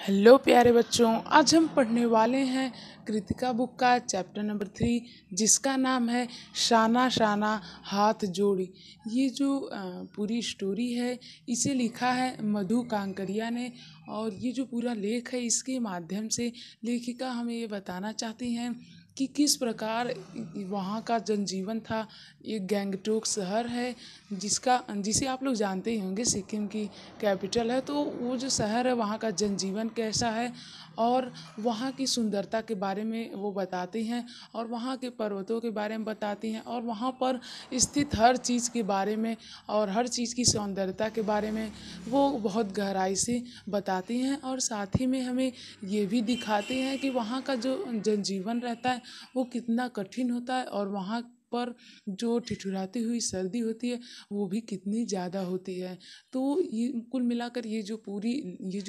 Hello प्यारे बच्चों, आज हम पढ़ने वाले हैं कृतिका बुक का चैप्टर नंबर 3, जिसका नाम है शाना शाना हाथ जोड़ी। ये जो पूरी स्टोरी है, इसे लिखा है मधु कांकरिया ने। और ये जो पूरा लेख है, इसके माध्यम से लेखिका हमें ये बताना चाहती हैं कि किस प्रकार वहाँ का जनजीवन था। एक गैंगटोक शहर है जिसे आप लोग जानते ही होंगे, सिक्किम की कैपिटल है। तो वो जो शहर है, वहाँ का जनजीवन कैसा है और वहाँ की सुंदरता के बारे में वो बताती हैं, और वहाँ के पर्वतों के बारे में बताती हैं, और वहाँ पर स्थित हर चीज़ के बारे में और हर चीज़ की सौंदर्यता के बारे में वो बहुत गहराई से बताती हैं। और साथ ही में हमें ये भी दिखाते हैं कि वहाँ का जो जनजीवन रहता है वो कितना कठिन होता है, और वहाँ पर जो ठिठुराती हुई सर्दी होती है वो भी कितनी ज़्यादा होती है। तो ये कुल मिलाकर ये जो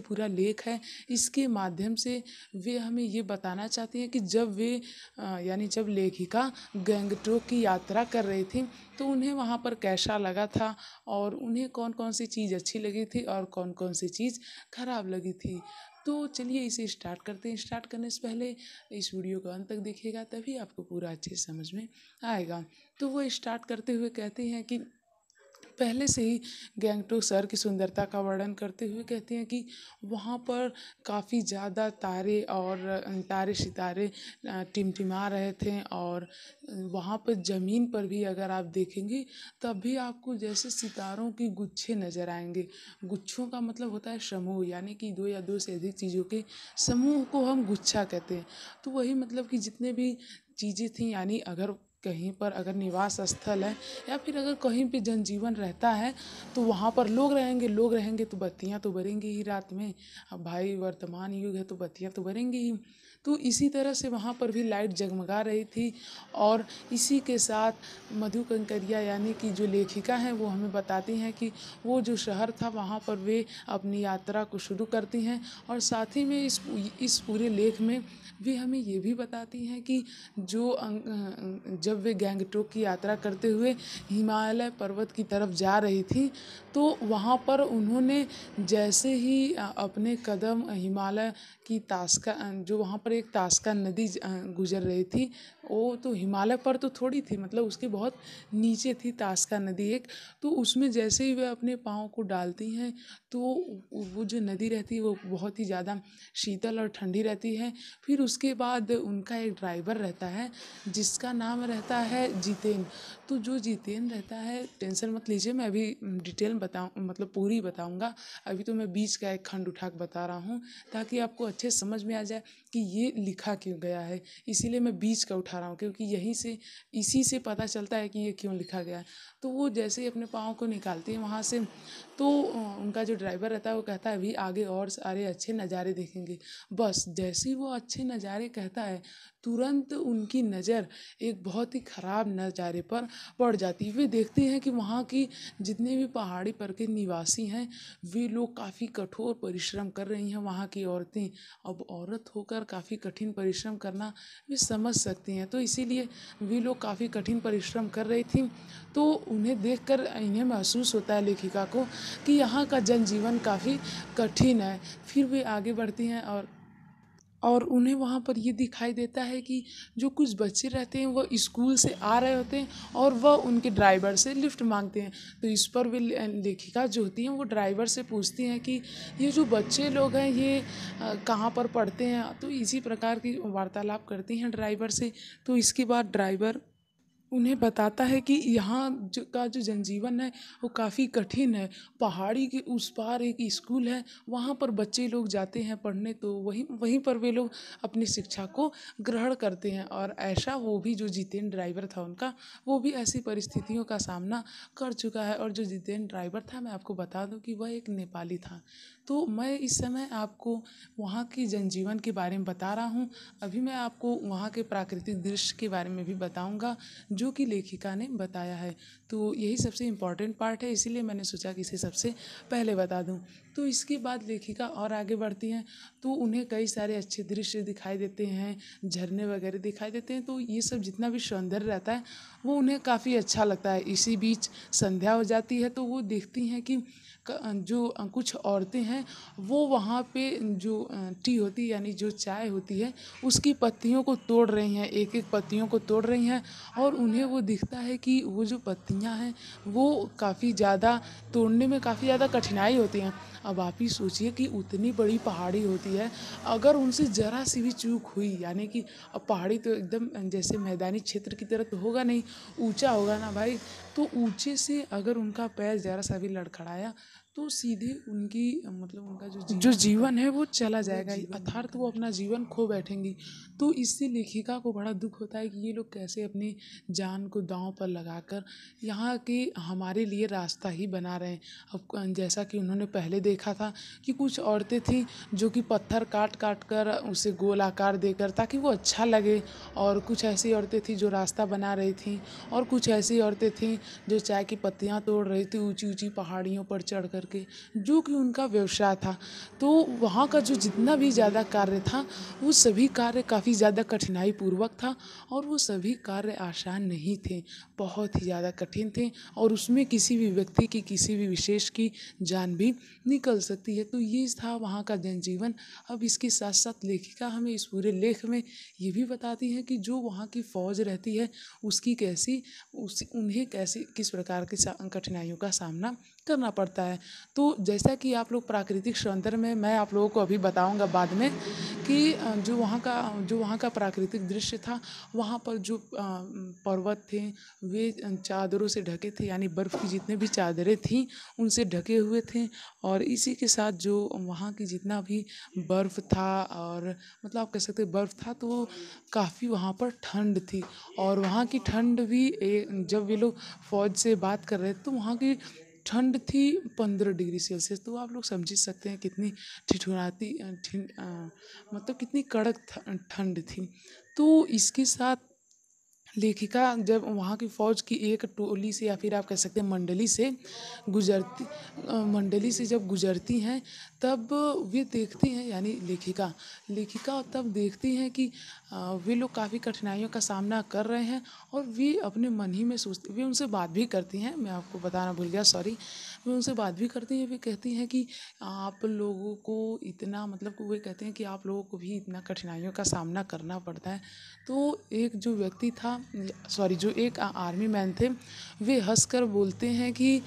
पूरा लेख है, इसके माध्यम से वे हमें ये बताना चाहती हैं कि जब लेखिका गैंगटोक की यात्रा कर रही थी, तो उन्हें वहाँ पर कैसा लगा था, और उन्हें कौन कौन सी चीज़ अच्छी लगी थी और कौन कौन सी चीज़ खराब लगी थी। तो चलिए इसे स्टार्ट करते हैं। स्टार्ट करने से पहले इस वीडियो को अंत तक देखिएगा, तभी आपको पूरा अच्छे से समझ में आएगा। तो वो स्टार्ट करते हुए कहते हैं कि पहले से ही गैंगटोक शहर की सुंदरता का वर्णन करते हुए कहते हैं कि वहाँ पर काफ़ी ज़्यादा तारे सितारे टिमटिमा रहे थे। और वहाँ पर ज़मीन पर भी अगर आप देखेंगे, तब भी आपको जैसे सितारों की गुच्छे नज़र आएंगे। गुच्छों का मतलब होता है समूह, यानी कि दो या दो से अधिक चीज़ों के समूह को हम गुच्छा कहते हैं। तो वही मतलब कि जितने भी चीज़ें थी, यानी अगर कहीं पर अगर निवास स्थल है या फिर अगर कहीं पे जनजीवन रहता है, तो वहाँ पर लोग रहेंगे तो बत्तियाँ तो बरेंगी ही रात में। अब भाई वर्तमान युग है तो बत्तियाँ तो बरेंगी ही। तो इसी तरह से वहाँ पर भी लाइट जगमगा रही थी। और इसी के साथ मधु कंकरिया यानी कि जो लेखिका हैं, वो हमें बताती हैं कि वो जो शहर था वहाँ पर वे अपनी यात्रा को शुरू करती हैं। और साथ ही में इस पूरे लेख में वे हमें ये भी बताती हैं कि जब वे गैंगटोक की यात्रा करते हुए हिमालय पर्वत की तरफ जा रही थी, तो वहाँ पर उन्होंने जैसे ही अपने कदम हिमालय की तास्का जो वहाँ पर एक तास्का नदी गुजर रही थी, वो तो हिमालय पर तो थोड़ी थी, मतलब उसके बहुत नीचे थी तास्का नदी एक। तो उसमें जैसे ही वे अपने पाँव को डालती हैं, तो वो जो नदी रहती है वो बहुत ही ज़्यादा शीतल और ठंडी रहती है। फिर उसके बाद उनका एक ड्राइवर रहता है जिसका नाम रहता है जितेन। तो जो जितेन रहता है, टेंशन मत लीजिए, मैं अभी डिटेल मतलब पूरी बताऊंगा। अभी तो मैं बीच का एक खंड उठा के बता रहा हूँ, ताकि आपको अच्छे समझ में आ जाए कि ये लिखा क्यों गया है। इसीलिए मैं बीच का उठा रहा हूँ, क्योंकि इसी से पता चलता है कि ये क्यों लिखा गया है। तो वो जैसे ही अपने पाँव को निकालती है वहाँ से, तो उनका जो ड्राइवर रहता है वो कहता है अभी आगे और सारे अच्छे नज़ारे देखेंगे। बस जैसे ही वो अच्छे नज़ारे कहता है, तुरंत उनकी नज़र एक बहुत ही ख़राब नज़ारे पर पड़ जाती है। वे देखते हैं कि वहाँ की जितने भी पहाड़ी पर के निवासी हैं, वे लोग काफ़ी कठोर परिश्रम कर रही हैं। वहाँ की औरतें, अब औरत होकर काफ़ी कठिन परिश्रम करना वे समझ सकती हैं, तो इसीलिए वे लोग काफ़ी कठिन परिश्रम कर रही थी। तो उन्हें देखकर इन्हें महसूस होता है, लेखिका को, कि यहाँ का जनजीवन काफ़ी कठिन है। फिर वे आगे बढ़ती हैं, और उन्हें वहाँ पर ये दिखाई देता है कि जो कुछ बच्चे रहते हैं वह स्कूल से आ रहे होते हैं, और वह उनके ड्राइवर से लिफ्ट मांगते हैं। तो इस पर वे लेखिका जो होती हैं वो ड्राइवर से पूछती हैं कि ये जो बच्चे लोग हैं ये कहाँ पर पढ़ते हैं। तो इसी प्रकार की वार्तालाप करती हैं ड्राइवर से। तो इसके बाद ड्राइवर उन्हें बताता है कि का जो जनजीवन है वो काफ़ी कठिन है। पहाड़ी के उस पार एक स्कूल है, वहाँ पर बच्चे लोग जाते हैं पढ़ने, तो वहीं वहीं पर वे लोग अपनी शिक्षा को ग्रहण करते हैं। और ऐसा वो भी जो जितेन ड्राइवर था उनका, वो भी ऐसी परिस्थितियों का सामना कर चुका है। और जो जितेन ड्राइवर था, मैं आपको बता दूं कि वह एक नेपाली था। तो मैं इस समय आपको वहाँ की जनजीवन के बारे में बता रहा हूँ। अभी मैं आपको वहाँ के प्राकृतिक दृश्य के बारे में भी बताऊँगा, जो कि लेखिका ने बताया है। तो यही सबसे इम्पॉर्टेंट पार्ट है, इसीलिए मैंने सोचा कि इसे सबसे पहले बता दूं। तो इसके बाद लेखिका और आगे बढ़ती हैं, तो उन्हें कई सारे अच्छे दृश्य दिखाई देते हैं, झरने वगैरह दिखाई देते हैं। तो ये सब जितना भी सौंदर्य रहता है वो उन्हें काफ़ी अच्छा लगता है। इसी बीच संध्या हो जाती है, तो वो देखती हैं कि जो कुछ औरतें हैं वो वहाँ पे जो टी होती है यानी जो चाय होती है उसकी पत्तियों को तोड़ रही हैं, एक एक पत्तियों को तोड़ रही हैं। और उन्हें वो दिखता है कि वो जो पत्तियाँ हैं वो काफ़ी ज़्यादा तोड़ने में काफ़ी ज़्यादा कठिनाई होती हैं। अब आप ही सोचिए कि उतनी बड़ी पहाड़ी होती है, अगर उनसे ज़रा सी भी चूक हुई यानी कि अब पहाड़ी तो एकदम जैसे मैदानी क्षेत्र की तरह तो होगा नहीं, ऊंचा होगा ना भाई। तो ऊंचे से अगर उनका पैर ज़रा सा भी लड़खड़ाया तो सीधे उनकी मतलब उनका जो जीवन है वो चला जाएगा, अर्थात वो अपना जीवन खो बैठेंगी। तो इससे लेखिका को बड़ा दुख होता है कि ये लोग कैसे अपनी जान को दांव पर लगाकर यहाँ के हमारे लिए रास्ता ही बना रहे हैं। अब जैसा कि उन्होंने पहले देखा था कि कुछ औरतें थीं जो कि पत्थर काट काट कर उसे गोल आकार देकर ताकि वो अच्छा लगे, और कुछ ऐसी औरतें थीं जो रास्ता बना रही थीं, और कुछ ऐसी औरतें थीं जो चाय की पत्तियाँ तोड़ रही थी ऊंची ऊंची पहाड़ियों पर चढ़ करके, जो कि उनका व्यवसाय था। तो वहाँ का जो जितना भी ज़्यादा कार्य था वो सभी कार्य काफ़ी ज़्यादा कठिनाई पूर्वक था, और वो सभी कार्य आसान नहीं थे, बहुत ही ज़्यादा कठिन थे, और उसमें किसी भी व्यक्ति की किसी भी विशेष की जान भी निकल सकती है। तो ये था वहाँ का जनजीवन। अब इसके साथ साथ लेखिका हमें इस पूरे लेख में ये भी बताती है कि जो वहाँ की फौज रहती है उसकी कैसी उन्हें कैसी किस प्रकार की कठिनाइयों का सामना करना पड़ता है। तो जैसा कि आप लोग प्राकृतिक सौंदर्य में मैं आप लोगों को अभी बताऊंगा बाद में कि जो वहाँ का प्राकृतिक दृश्य था, वहाँ पर जो पर्वत थे वे चादरों से ढके थे, यानी बर्फ़ की जितने भी चादरें थीं उनसे ढके हुए थे। और इसी के साथ जो वहाँ की जितना भी बर्फ़ था, और मतलब आप कह सकते हैं बर्फ़ था, तो काफ़ी वहाँ पर ठंड थी। और वहाँ की ठंड भी जब वे लोग फ़ौज से बात कर रहे थे तो वहाँ की ठंड थी 15 डिग्री सेल्सियस। तो आप लोग समझ ही सकते हैं कितनी ठिठुराती मतलब कितनी कड़क ठंड थी। तो इसके साथ लेखिका जब वहाँ की फौज की एक टोली से या फिर आप कह सकते हैं मंडली से जब गुजरती हैं तब वे देखती हैं, यानी लेखिका लेखिका तब देखती हैं कि वे लोग काफ़ी कठिनाइयों का सामना कर रहे हैं, और वे अपने मन ही में सोचती, वे उनसे बात भी करती हैं, मैं आपको बताना भूल गया, सॉरी। वे उनसे बात भी करती हैं, वे कहती हैं कि आप लोगों को इतना मतलब वे कहते हैं कि आप लोगों को भी इतना कठिनाइयों का सामना करना पड़ता है। तो एक जो व्यक्ति था, सॉरी, जो एक आर्मी मैन थे, वे हंस कर बोलते हैं कि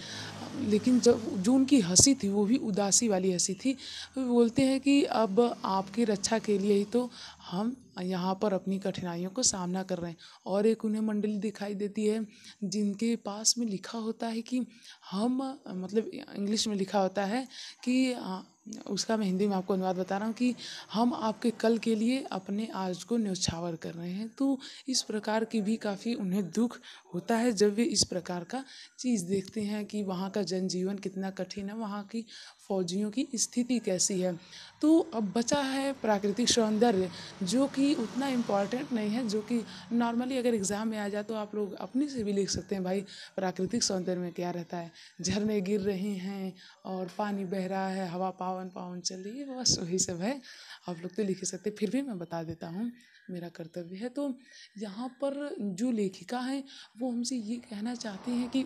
लेकिन जब जो उनकी हंसी थी वो भी उदासी वाली हंसी थी। वे बोलते हैं कि अब आपकी रक्षा के लिए ही तो हम यहाँ पर अपनी कठिनाइयों को सामना कर रहे हैं। और एक उन्हें मंडली दिखाई देती है जिनके पास में लिखा होता है कि हम मतलब इंग्लिश में लिखा होता है कि उसका मैं हिंदी में आपको अनुवाद बता रहा हूँ कि हम आपके कल के लिए अपने आज को न्योछावर कर रहे हैं। तो इस प्रकार की भी काफ़ी उन्हें दुख होता है जब वे इस प्रकार का चीज़ देखते हैं कि वहाँ का जनजीवन कितना कठिन है, वहाँ की फौजियों की स्थिति कैसी है। तो अब बचा है प्राकृतिक सौंदर्य, जो कि उतना इम्पॉर्टेंट नहीं है, जो कि नॉर्मली अगर एग्ज़ाम में आ जाए तो आप लोग अपने से भी लिख सकते हैं भाई प्राकृतिक सौंदर्य में क्या रहता है, झरने गिर रहे हैं और पानी बह रहा है, हवा पावन पावन चल रही है, बस वही सब है। आप लोग तो लिख ही सकते, फिर भी मैं बता देता हूँ, मेरा कर्तव्य है। तो यहाँ पर जो लेखिका हैं वो हमसे ये कहना चाहती हैं कि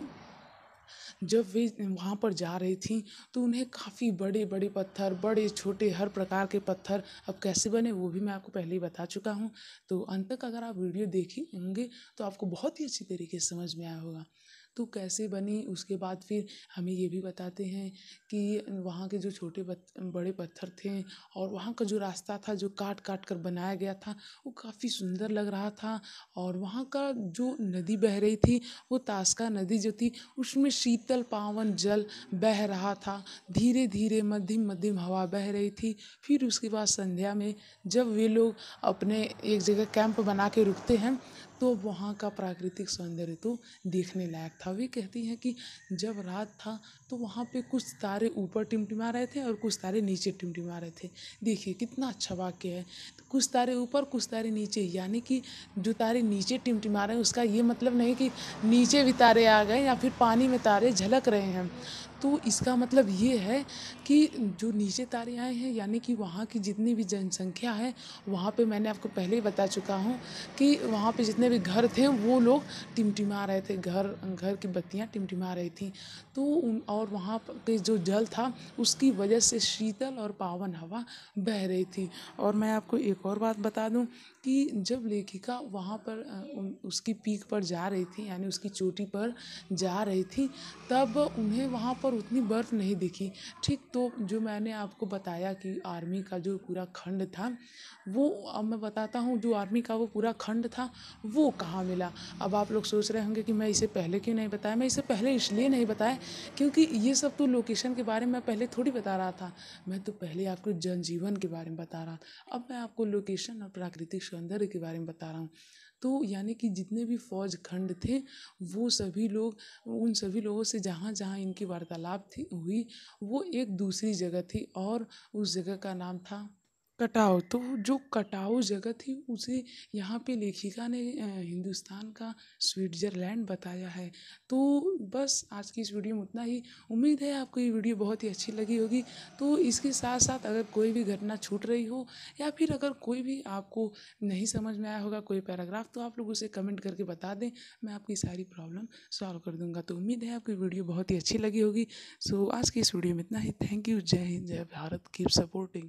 जब वे वहाँ पर जा रही थीं तो उन्हें काफ़ी बड़े बड़े पत्थर, बड़े छोटे हर प्रकार के पत्थर, अब कैसे बने वो भी मैं आपको पहले ही बता चुका हूँ। तो अंत तक अगर आप वीडियो देखे होंगे तो आपको बहुत ही अच्छी तरीके से समझ में आया होगा। तो कैसे बनी, उसके बाद फिर हमें ये भी बताते हैं कि वहाँ के जो बड़े पत्थर थे, और वहाँ का जो रास्ता था जो काट काट कर बनाया गया था वो काफ़ी सुंदर लग रहा था। और वहाँ का जो नदी बह रही थी वो तास्का नदी जो थी उसमें शीतल पावन जल बह रहा था, धीरे धीरे मध्यम मध्यम हवा बह रही थी। फिर उसके बाद संध्या में जब वे लोग अपने एक जगह कैंप बना के रुकते हैं तो वहाँ का प्राकृतिक सौंदर्य तो देखने लायक था। वे कहती हैं कि जब रात था तो वहाँ पे कुछ तारे ऊपर टिमटिमा रहे थे और कुछ तारे नीचे टिमटिमा रहे थे। देखिए कितना अच्छा वाक्य है, तो कुछ तारे ऊपर कुछ तारे नीचे, यानी कि जो तारे नीचे टिमटिमा रहे हैं उसका ये मतलब नहीं कि नीचे भी तारे आ गए या फिर पानी में तारे झलक रहे हैं। तो इसका मतलब ये है कि जो नीचे तारे आए हैं यानी कि वहाँ की जितनी भी जनसंख्या है, वहाँ पे मैंने आपको पहले ही बता चुका हूँ कि वहाँ पे जितने भी घर थे वो लोग टिमटिमा रहे थे, घर घर की बत्तियाँ टिमटिमा रही थी। तो और वहाँ पे जो जल था उसकी वजह से शीतल और पावन हवा बह रही थी। और मैं आपको एक और बात बता दूं कि जब लेखिका वहाँ पर उसकी पीक पर जा रही थी यानी उसकी चोटी पर जा रही थी, तब उन्हें वहाँ पर उतनी बर्फ़ नहीं दिखी। ठीक, तो जो मैंने आपको बताया कि आर्मी का जो पूरा खंड था, वो अब मैं बताता हूँ जो आर्मी का वो पूरा खंड था वो कहाँ मिला। अब आप लोग सोच रहे होंगे कि मैं इसे पहले क्यों नहीं बताया। मैं इसे पहले इसलिए नहीं बताया क्योंकि ये सब तो लोकेशन के बारे में पहले थोड़ी बता रहा था, मैं तो पहले आपको जनजीवन के बारे में बता रहा था। अब मैं आपको लोकेशन और प्राकृतिक सौंदर्य के बारे में बता रहा हूँ। तो यानी कि जितने भी फौज खंड थे वो सभी लोग, उन सभी लोगों से जहाँ जहाँ इनकी वार्तालाप थी हुई, वो एक दूसरी जगह थी और उस जगह का नाम था कटाव। तो जो कटाऊ जगह थी उसे यहाँ पे लेखिका ने हिंदुस्तान का स्विट्ज़रलैंड बताया है। तो बस आज की इस वीडियो में उतना ही। उम्मीद है आपको ये वीडियो बहुत ही अच्छी लगी होगी। तो इसके साथ साथ अगर कोई भी घटना छूट रही हो या फिर अगर कोई भी आपको नहीं समझ में आया होगा कोई पैराग्राफ, तो आप लोग उसे कमेंट करके बता दें, मैं आपकी सारी प्रॉब्लम सॉल्व कर दूंगा। तो उम्मीद है आपको वीडियो बहुत ही अच्छी लगी होगी। सो आज की इस वीडियो में इतना ही। Thank you. जय हिंद, जय भारत। Keep supporting.